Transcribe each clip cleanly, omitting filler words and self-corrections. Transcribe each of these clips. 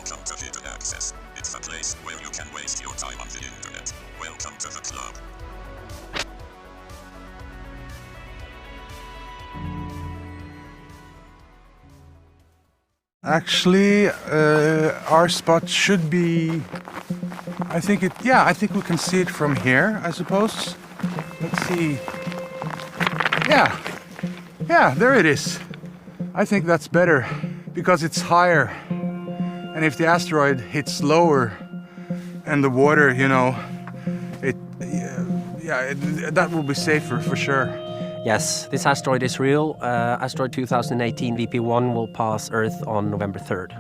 Welcome to Hidden Access. It's a place where you can waste your time on the internet. Welcome to the club. Actually, our spot should be, I think we can see it from here, I suppose. Let's see. Yeah, there it is. I think that's better because it's higher. And if the asteroid hits lower and the water, that will be safer for sure. Yes, this asteroid is real. Asteroid 2018 VP1 will pass Earth on November 3rd.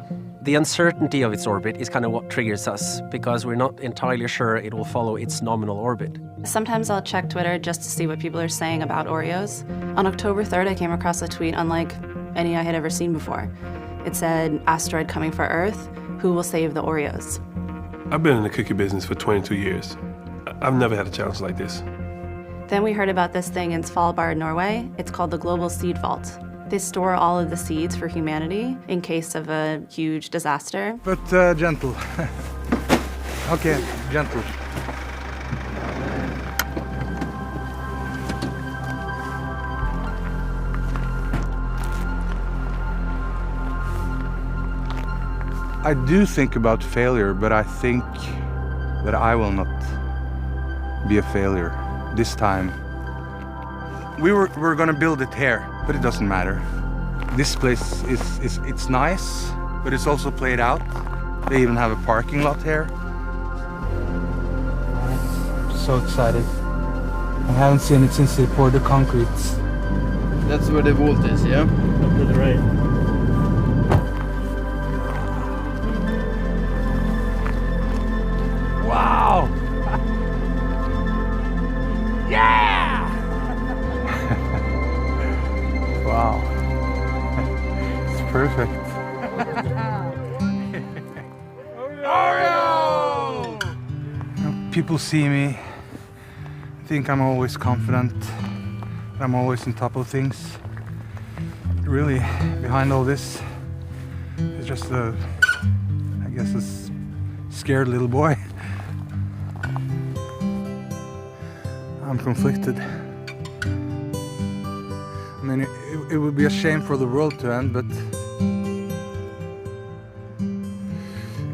The uncertainty of its orbit is kind of what triggers us, because we're not entirely sure it will follow its nominal orbit. Sometimes I'll check Twitter just to see what people are saying about Oreos. On October 3rd, I came across a tweet unlike any I had ever seen before. It said, "Asteroid coming for Earth, who will save the Oreos?" I've been in the cookie business for 22 years. I've never had a challenge like this. Then we heard about this thing in Svalbard, Norway. It's called the Global Seed Vault. They store all of the seeds for humanity in case of a huge disaster. But gentle. Okay, gentle. I do think about failure, but I think that I will not be a failure this time. We're gonna build it here, but it doesn't matter. This place it's nice, but it's also played out. They even have a parking lot here. So excited. I haven't seen it since they poured the concrete. That's where the vault is, yeah? Up to the right. Wow! Yeah! Wow. It's perfect. Oreo! People see me, think I'm always confident, I'm always on top of things. Really, behind all this is just a scared little boy. I'm conflicted. I mean, it would be a shame for the world to end, but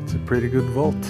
it's a pretty good vault.